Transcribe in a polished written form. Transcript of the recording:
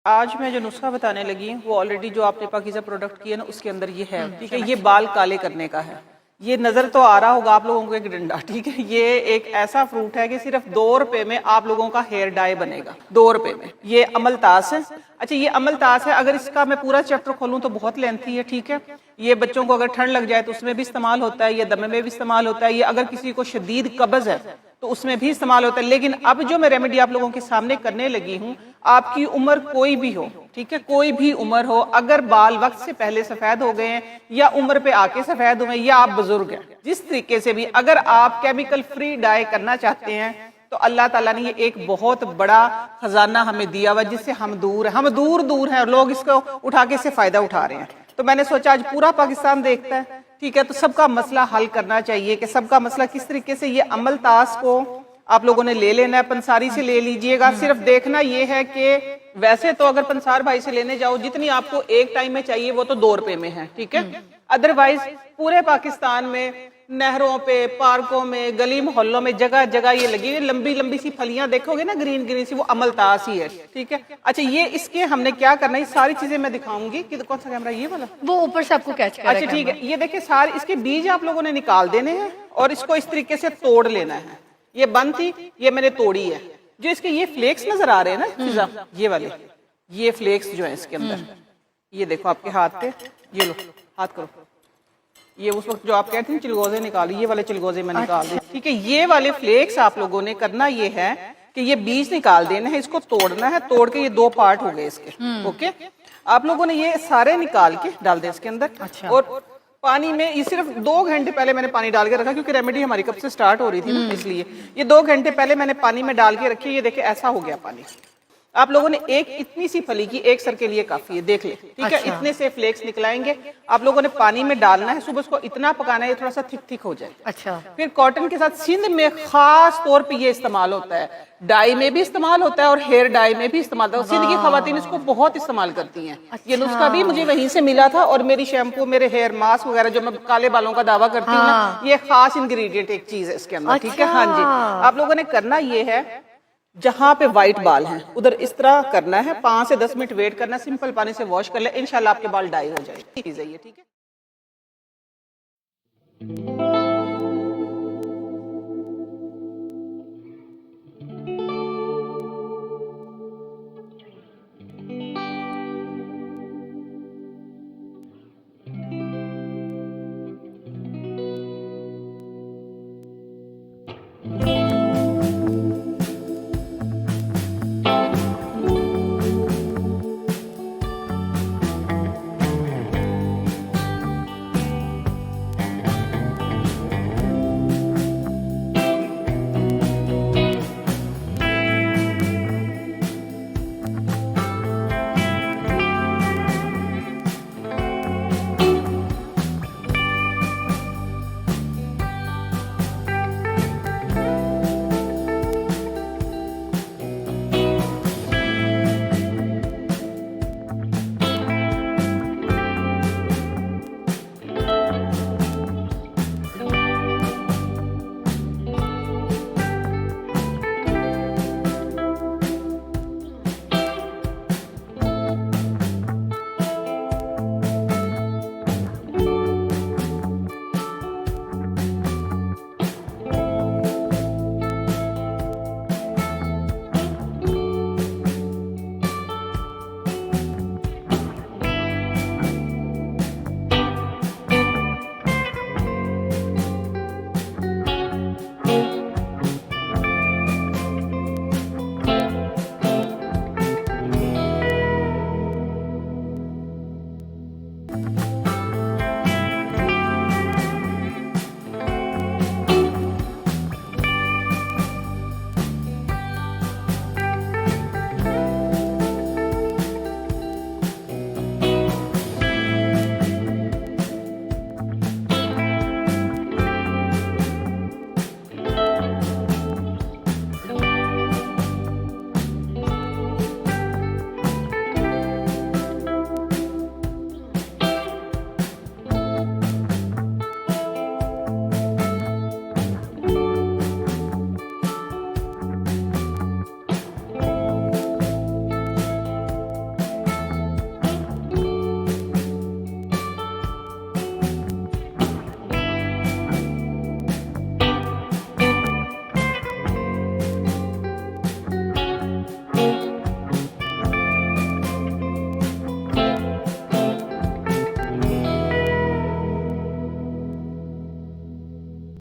आज मैं जो नुस्खा बताने लगी वो ऑलरेडी जो आपने पाकीज़ा प्रोडक्ट किया ना उसके अंदर ये है, ठीक है। ये बाल काले करने का है। ये नज़र तो आ रहा होगा आप लोगों को एक डंडा, ठीक है। ये एक ऐसा फ्रूट है कि सिर्फ 2 रुपए में आप लोगों का हेयर डाई बनेगा, 2 रुपए में। ये अमलतास है। अच्छा, ये अमलतास है, अगर इसका मैं पूरा चैप्टर खोलूँ तो बहुत लेंथी है, ठीक है। ये बच्चों को अगर ठंड लग जाए तो उसमें भी इस्तेमाल होता है, ये दमे में भी इस्तेमाल होता है, ये अगर किसी को शदीद कब्ज है तो उसमें भी इस्तेमाल होता है। लेकिन अब जो मैं रेमेडी आप लोगों के सामने करने लगी हूँ, आपकी उम्र कोई भी हो, ठीक है, कोई भी उम्र हो, अगर बाल वक्त से पहले सफेद हो गए हैं या उम्र पे आके सफेद हुए या आप बुजुर्ग हैं, जिस तरीके से भी अगर आप केमिकल फ्री डाई करना चाहते हैं तो अल्लाह ताला ने ये एक बहुत बड़ा खजाना हमें दिया हुआ जिससे हम दूर हैं और लोग इसको उठा के इससे फायदा उठा रहे हैं। तो मैंने सोचा आज पूरा पाकिस्तान देखता है, ठीक है, तो सबका मसला हल करना चाहिए कि सबका मसला किस तरीके से। ये अमलतास को आप लोगों ने ले लेना है, पंसारी से ले लीजिएगा। सिर्फ देखना ये है कि वैसे तो अगर पंसार भाई से लेने जाओ जितनी आपको एक टाइम में चाहिए वो तो 2 रुपए में है, ठीक है। अदरवाइज पूरे पाकिस्तान में नहरों पे, पार्कों में, गली मोहल्लों में जगह जगह ये लगी हुई लंबी लंबी सी फलियां देखोगे ना ग्रीन ग्रीन सी, वो अमलतास ही है, ठीक है। अच्छा, ये इसके हमने क्या करना है, सारी चीजें मैं दिखाऊंगी कि कौन सा कैमरा, ये वाला, वो ऊपर से आपको कैच करेगा। अच्छा ठीक है, ये देखिए सारे इसके बीज आप लोगों ने निकाल देने हैं और इसको इस तरीके से तोड़ लेना है। ये बंद थी, ये मैंने तोड़ी है। जो इसके ये फ्लेक्स नजर आ रहे हैं ना फिजा, ये वाले, ये फ्लेक्स जो है इसके अंदर, ये देखो आपके हाथ पे, ये लो हाथ करो, ये उस वक्त जो आप कहते हैं चिलगोजे निकाली, ये वाले चिलगोजे में निकाल दिए, ठीक है। ये वाले फ्लेक्स आप लोगों ने करना ये है कि ये बीज निकाल देना है, इसको तोड़ना है, तोड़ के ये 2 पार्ट हो गए इसके, ओके। आप लोगों ने ये सारे निकाल के डाल दे इसके अंदर। अच्छा। और पानी में ये सिर्फ 2 घंटे पहले मैंने पानी डाल के रखा क्योंकि रेमेडी हमारी कब से स्टार्ट हो रही थी ना, इसलिए ये 2 घंटे पहले मैंने पानी में डाल के रखी। ये देखिए ऐसा हो गया पानी। आप लोगों ने एक इतनी सी फली की एक सर के लिए काफी है, देख ले, ठीक है। इतने से फ्लेक्स निकलाएंगे, आप लोगों ने पानी में डालना है, सुबह उसको इतना पकाना है थोड़ा सा थिक थिक हो जाए। अच्छा। फिर कॉटन के साथ सिंध में खास तौर पे ये इस्तेमाल होता है, डाई में भी इस्तेमाल होता है और हेयर डाई में भी इस्तेमाल होता है। सिंध की खवातीन इसको बहुत इस्तेमाल करती हैं। ये नुस्खा भी मुझे वहीं से मिला था और मेरी शैम्पू, मेरे हेयर मास्क वगैरह जो मैं काले बालों का दावा करती हूँ ना, ये खास इंग्रेडिएंट एक चीज है इसके अंदर, ठीक है। हाँ जी, आप लोगों ने करना ये है, जहां पे व्हाइट बाल हैं उधर इस तरह करना है, 5 से 10 मिनट वेट करना, सिंपल पानी से वॉश कर ले, इंशाल्लाह आपके बाल डाई हो जाएंगे। ठीक है।